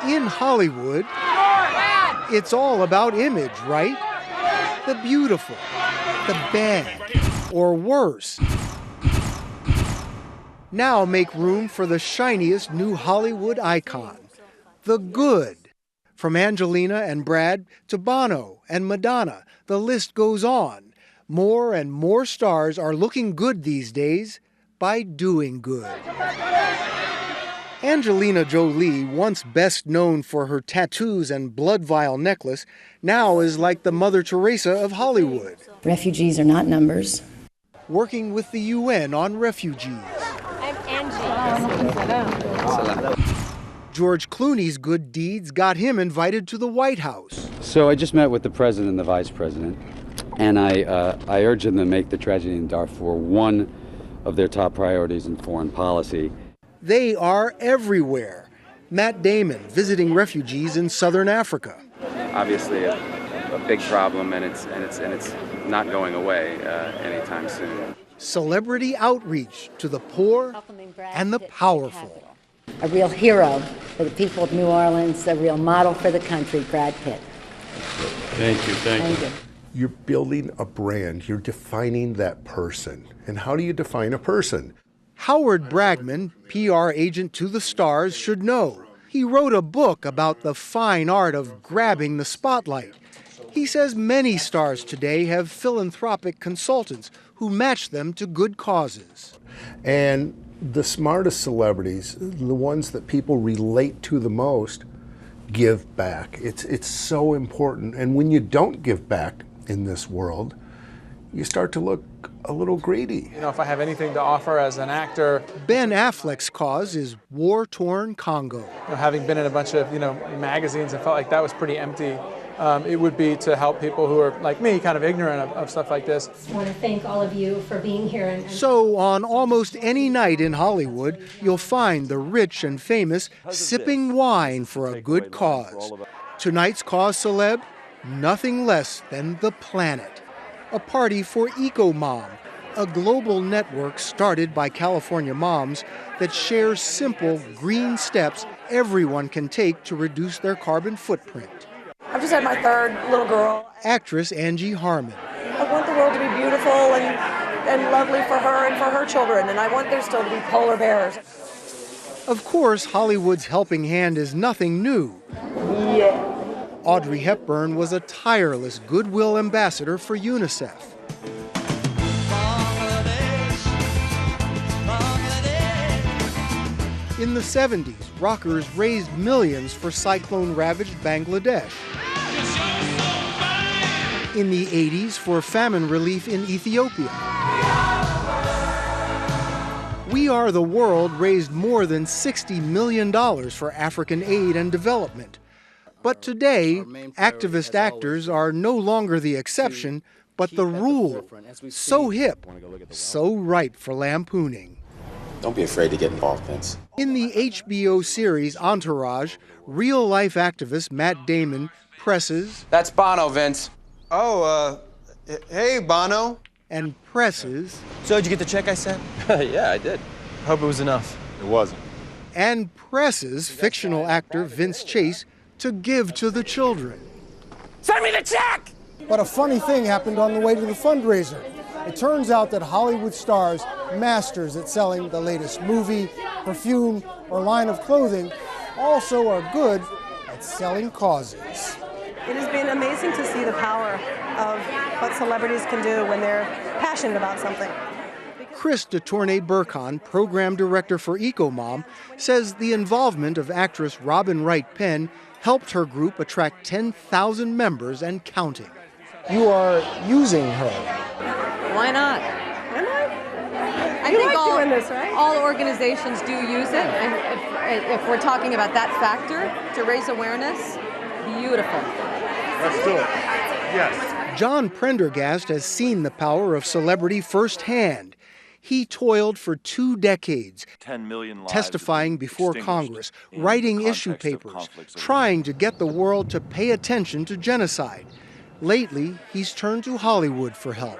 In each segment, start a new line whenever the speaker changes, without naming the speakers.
In Hollywood, it's all about image, right? The beautiful, the bad, or worse. Now make room for the shiniest new Hollywood icon, the good. From Angelina and Brad to Bono and Madonna, the list goes on. More and more stars are looking good these days by doing good. Angelina Jolie, once best known for her tattoos and blood vial necklace, now is like the Mother Teresa of Hollywood.
Refugees are not numbers.
Working with the UN on refugees.
I'm Angie.
George Clooney's good deeds got him invited to the White House.
So I just met with the president and the vice president, and I urged them to make the tragedy in Darfur one of their top priorities in foreign policy.
They are everywhere. Matt Damon visiting refugees in southern Africa.
Obviously a big problem, and it's not going away anytime soon.
Celebrity outreach to the poor and the powerful.
A real hero for the people of New Orleans, a real model for the country, Brad Pitt.
Thank you, thank you.
You're building a brand, you're defining that person. And how do you define a person?
Howard Bragman, PR agent to the stars, should know. He wrote a book about the fine art of grabbing the spotlight. He says many stars today have philanthropic consultants who match them to good causes.
And the smartest celebrities, the ones that people relate to the most, give back. It's so important. And when you don't give back in this world, you start to look a little greedy.
You know, if I have anything to offer as an actor.
Ben Affleck's cause is war-torn Congo.
You know, having been in a bunch of, magazines and felt like that was pretty empty, it would be to help people who are, like me, kind of ignorant of stuff like this.
I want to thank all of you for being here.
So on almost any night in Hollywood, you'll find the rich and famous sipping wine for a good cause. Tonight's cause celeb, nothing less than the planet. A party for EcoMom, a global network started by California moms that shares simple green steps everyone can take to reduce their carbon footprint.
I've just had my third little girl.
Actress Angie Harmon.
I want the world to be beautiful and lovely for her and for her children, and I want there still to be polar bears.
Of course, Hollywood's helping hand is nothing new.
Yeah.
Audrey Hepburn was a tireless goodwill ambassador for UNICEF. In the 70s, rockers raised millions for cyclone-ravaged Bangladesh. In the 80s, for famine relief in Ethiopia. We Are the World raised more than $60 million for African aid and development. But today, activist actors are no longer the exception, but the rule. So hip, so ripe for lampooning.
Don't be afraid to get involved, Vince.
In the HBO series Entourage, real-life activist Matt Damon presses...
That's Bono, Vince.
Oh, hey, Bono.
And presses...
So, did you get the check I sent?
Yeah, I did.
Hope it was enough.
It wasn't.
And presses fictional actor Vince Chase to give to the children.
Send me the check!
But a funny thing happened on the way to the fundraiser. It turns out that Hollywood stars, masters at selling the latest movie, perfume, or line of clothing, also are good at selling causes.
It has been amazing to see the power of what celebrities can do when they're passionate about something.
Chris DeTournay-Burcon, program director for EcoMom, says the involvement of actress Robin Wright Penn helped her group attract 10,000 members and counting. You are using her.
Why not? I think
doing this, right?
all organizations do use it, and if we're talking about that factor to raise awareness, beautiful.
Let's do it. Yes.
John Prendergast has seen the power of celebrity firsthand. He toiled for 2 decades,
10 million lives
testifying before Congress, writing issue papers, trying to get the world to pay attention to genocide. Lately, he's turned to Hollywood for help.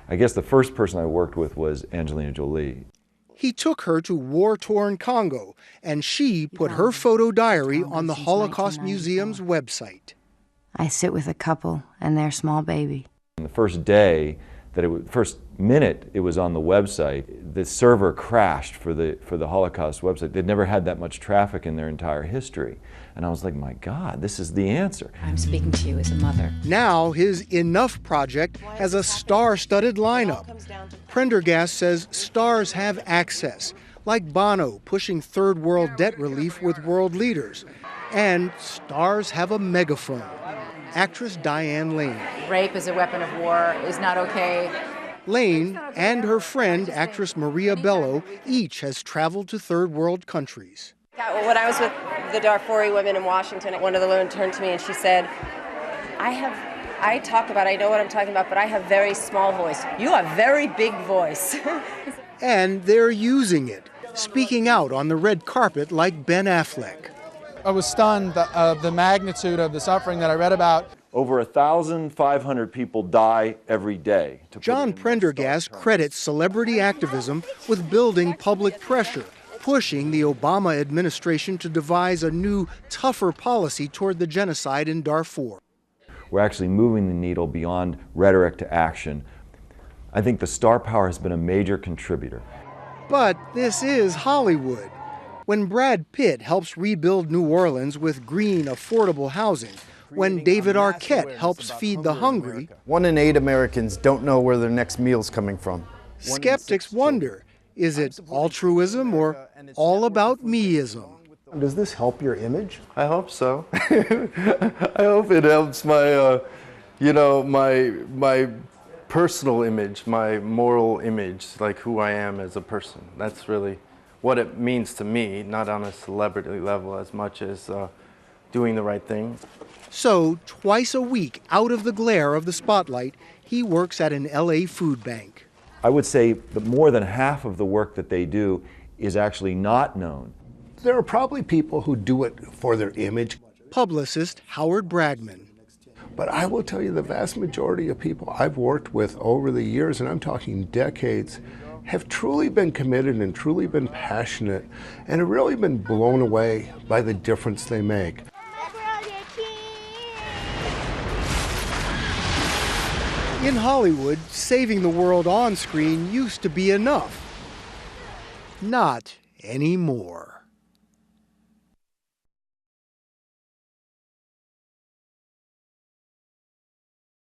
I guess the first person I worked with was Angelina Jolie.
He took her to war-torn Congo, and she put her photo diary on the Holocaust Museum's website.
I sit with a couple and their small baby.
The first day, first minute it was on the website, the server crashed for the Holocaust website. They'd never had that much traffic in their entire history. And I was like, my God, this is the answer.
I'm speaking to you as a mother.
Now his Enough project has a star-studded lineup. Prendergast says stars have access, like Bono pushing third world debt relief with world leaders. And stars have a megaphone. Actress Diane Lane.
Rape as a weapon of war is not okay.
Lane and her friend, actress Maria Bello, each has traveled to third world countries.
When I was with the Darfuri women in Washington, one of the women turned to me and she said, I know what I'm talking about, but I have very small voice. You have very big voice.
And they're using it, speaking out on the red carpet like Ben Affleck.
I was stunned of the magnitude of the suffering that I read about.
Over 1,500 people die every day.
John Prendergast credits celebrity activism with building public pressure, pushing the Obama administration to devise a new, tougher policy toward the genocide in Darfur.
We're actually moving the needle beyond rhetoric to action. I think the star power has been a major contributor.
But this is Hollywood. When Brad Pitt helps rebuild New Orleans with green, affordable housing, when David Arquette helps feed the hungry,
1 in 8 Americans don't know where their next meal's coming from.
Skeptics wonder, is it altruism or all about meism?
Does this help your image?
I hope so. I hope it helps my, my personal image, my moral image, like who I am as a person. That's really what it means to me, not on a celebrity level as much as doing the right thing.
So, twice a week, out of the glare of the spotlight, he works at an LA food bank.
I would say that more than half of the work that they do is actually not known.
There are probably people who do it for their image.
Publicist Howard Bragman.
But I will tell you, the vast majority of people I've worked with over the years, and I'm talking decades, have truly been committed and truly been passionate and have really been blown away by the difference they make.
In Hollywood, saving the world on screen used to be enough. Not anymore.